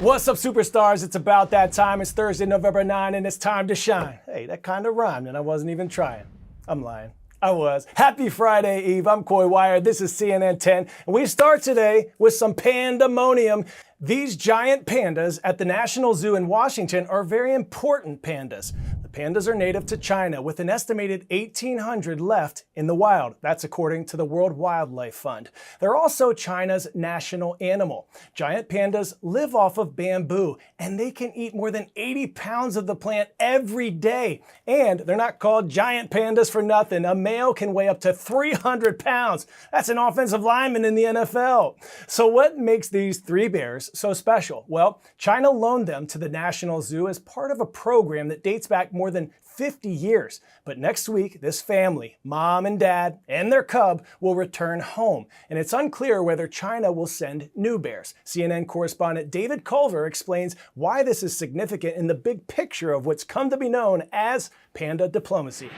What's up, superstars? It's about that time. It's Thursday, November 9, and it's time to shine. Hey, that kind of rhymed, and I wasn't even trying. I'm lying. I was. Happy Friday Eve. I'm Coy Wire. This is CNN 10, and we start today with some pandemonium. These giant pandas at the National Zoo in Washington are very important pandas. The pandas are native to China, with an estimated 1,800 left in the wild. That's according to the World Wildlife Fund. They're also China's national animal. Giant pandas live off of bamboo, and they can eat more than 80 pounds of the plant every day. And they're not called giant pandas for nothing. A male can weigh up to 300 pounds. That's an offensive lineman in the NFL. So what makes these three bears so special? Well, China loaned them to the National Zoo as part of a program that dates back more than 50 years. But next week, this family, mom and dad, and their cub will return home. And it's unclear whether China will send new bears. CNN correspondent David Culver explains why this is significant in the big picture of what's come to be known as panda diplomacy.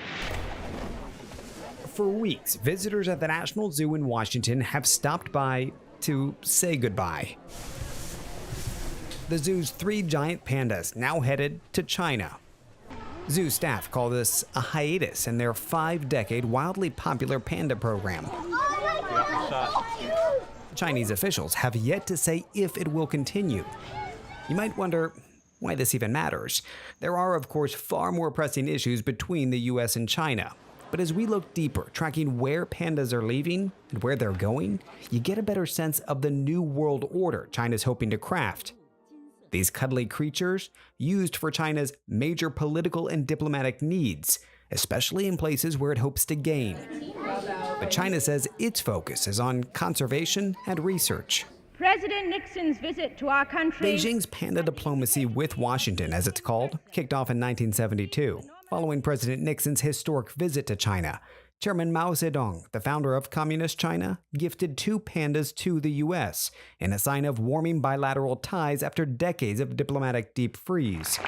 For weeks, visitors at the National Zoo in Washington have stopped by to say goodbye. The zoo's three giant pandas now headed to China. Zoo staff call this a hiatus in their 5-decade wildly popular panda program. Chinese officials have yet to say if it will continue. You might wonder why this even matters. There are, of course, far more pressing issues between the US and China. But as we look deeper, tracking where pandas are leaving and where they're going, you get a better sense of the new world order China's hoping to craft. These cuddly creatures used for China's major political and diplomatic needs, especially in places where it hopes to gain. But China says its focus is on conservation and research. President Nixon's visit to our country. Beijing's panda diplomacy with Washington, as it's called, kicked off in 1972, following President Nixon's historic visit to China. Chairman Mao Zedong, the founder of Communist China, gifted 2 pandas to the U.S. in a sign of warming bilateral ties after decades of diplomatic deep freeze.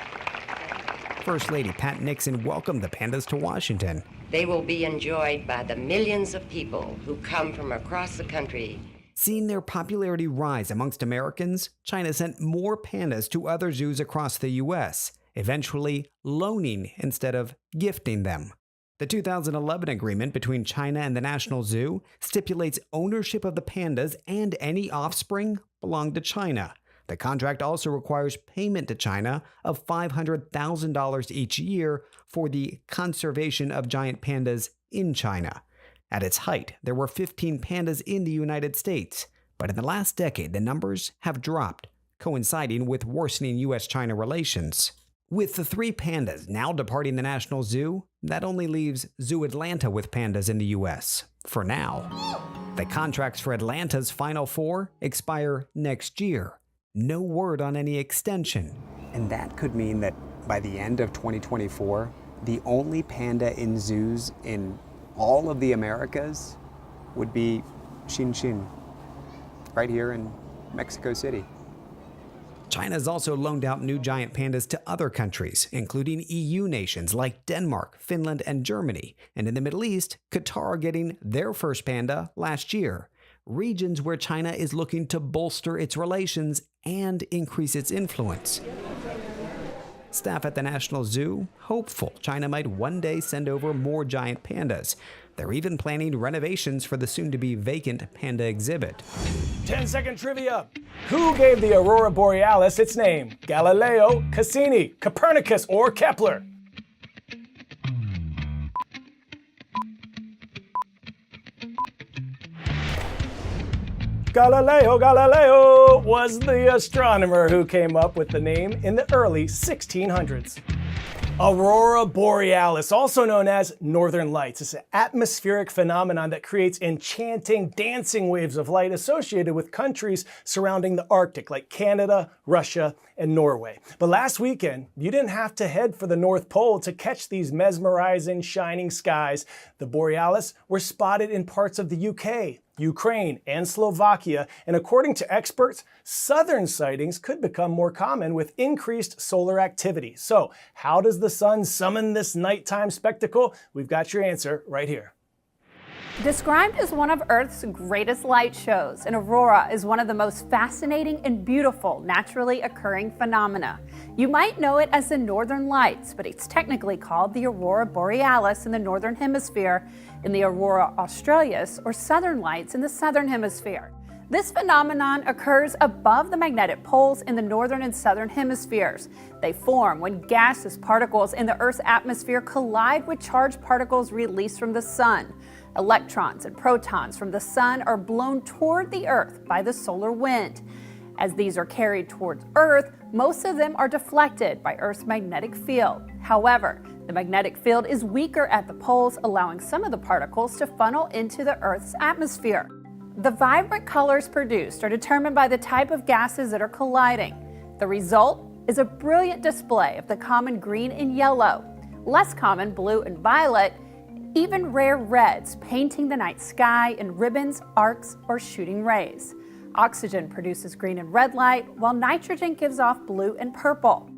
First Lady Pat Nixon welcomed the pandas to Washington. They will be enjoyed by the millions of people who come from across the country. Seeing their popularity rise amongst Americans, China sent more pandas to other zoos across the U.S., eventually loaning instead of gifting them. The 2011 agreement between China and the National Zoo stipulates ownership of the pandas and any offspring belong to China. The contract also requires payment to China of $500,000 each year for the conservation of giant pandas in China. At its height, there were 15 pandas in the United States, but in the last decade, the numbers have dropped, coinciding with worsening U.S.-China relations. With the 3 pandas now departing the National Zoo, that only leaves Zoo Atlanta with pandas in the U.S. for now. The contracts for Atlanta's final 4 expire next year. No word on any extension. And that could mean that by the end of 2024, the only panda in zoos in all of the Americas would be Xin, right here in Mexico City. China's also loaned out new giant pandas to other countries, including EU nations like Denmark, Finland, and Germany. And in the Middle East, Qatar are getting their first panda last year. Regions where China is looking to bolster its relations and increase its influence. Staff at the National Zoo hopeful China might one day send over more giant pandas. They're even planning renovations for the soon-to-be vacant panda exhibit. 10-second trivia. Who gave the aurora borealis its name? Galileo, Cassini, Copernicus, or Kepler? Galileo was the astronomer who came up with the name in the early 1600s. Aurora borealis, also known as northern lights, is an atmospheric phenomenon that creates enchanting dancing waves of light associated with countries surrounding the Arctic like Canada, Russia, and Norway. But last weekend, you didn't have to head for the North Pole to catch these mesmerizing, shining skies. The borealis were spotted in parts of the UK, Ukraine, and Slovakia, and according to experts, southern sightings could become more common with increased solar activity. So, how does the sun summon this nighttime spectacle? We've got your answer right here. Described as one of Earth's greatest light shows, an aurora is one of the most fascinating and beautiful naturally occurring phenomena. You might know it as the Northern Lights, but it's technically called the aurora borealis in the Northern Hemisphere and the aurora australis, or Southern Lights, in the Southern Hemisphere. This phenomenon occurs above the magnetic poles in the northern and southern hemispheres. They form when gaseous particles in the Earth's atmosphere collide with charged particles released from the sun. Electrons and protons from the sun are blown toward the Earth by the solar wind. As these are carried towards Earth, most of them are deflected by Earth's magnetic field. However, the magnetic field is weaker at the poles, allowing some of the particles to funnel into the Earth's atmosphere. The vibrant colors produced are determined by the type of gases that are colliding. The result is a brilliant display of the common green and yellow, less common blue and violet, even rare reds painting the night sky in ribbons, arcs, or shooting rays. Oxygen produces green and red light, while nitrogen gives off blue and purple.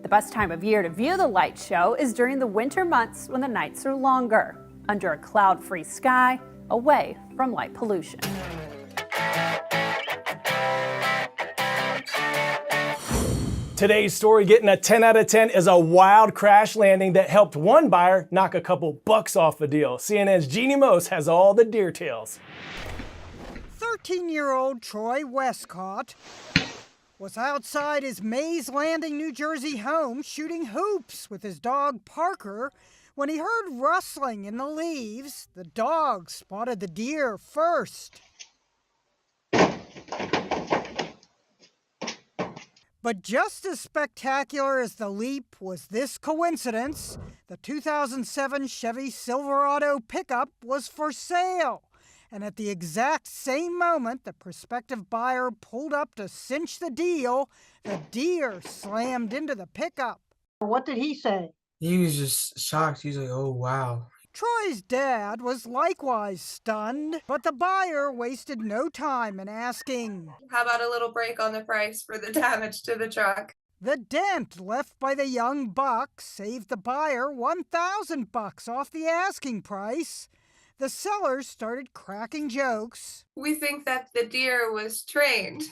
The best time of year to view the light show is during the winter months when the nights are longer, under a cloud-free sky, away from light pollution. Today's story getting a 10 out of 10 is a wild crash landing that helped one buyer knock a couple bucks off a deal. CNN's Jeannie Mose has all the details. 13-year-old Troy Westcott was outside his Mays Landing, New Jersey home shooting hoops with his dog Parker when he heard rustling in the leaves. The dog spotted the deer first. But just as spectacular as the leap was this coincidence. The 2007 Chevy Silverado pickup was for sale. And at the exact same moment the prospective buyer pulled up to cinch the deal, the deer slammed into the pickup. What did he say? He was just shocked. He was like, oh, wow. Troy's dad was likewise stunned, but the buyer wasted no time in asking, how about a little break on the price for the damage to the truck? The dent left by the young buck saved the buyer $1,000 off the asking price. The seller started cracking jokes. We think that the deer was trained.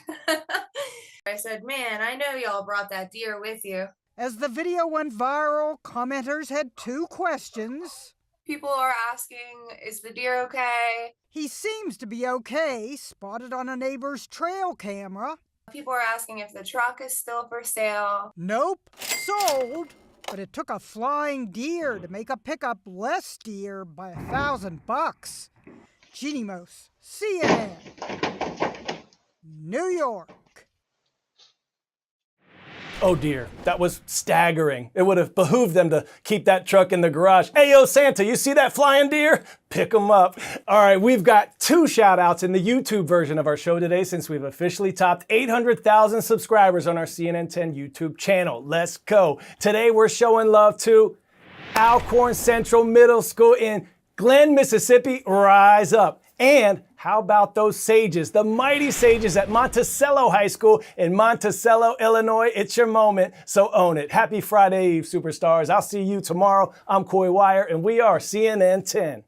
I said, man, I know y'all brought that deer with you. As the video went viral, commenters had two questions. People are asking, is the deer okay? He seems to be okay, spotted on a neighbor's trail camera. People are asking if the truck is still for sale. Nope, sold. But it took a flying deer to make a pickup less dear by $1,000. Jeannie Mose, CNN, New York. Oh dear, that was staggering. It would have behooved them to keep that truck in the garage. Hey yo, Santa, you see that flying deer? Pick them up. All right, we've got 2 shout outs in the YouTube version of our show today since we've officially topped 800,000 subscribers on our CNN 10 YouTube channel. Let's go. Today we're showing love to Alcorn Central Middle School in Glen, Mississippi. Rise up. And how about those Sages, the mighty Sages at Monticello High School in Monticello, Illinois? It's your moment, so own it. Happy Friday Eve, superstars. I'll see you tomorrow. I'm Coy Wire, and we are CNN 10.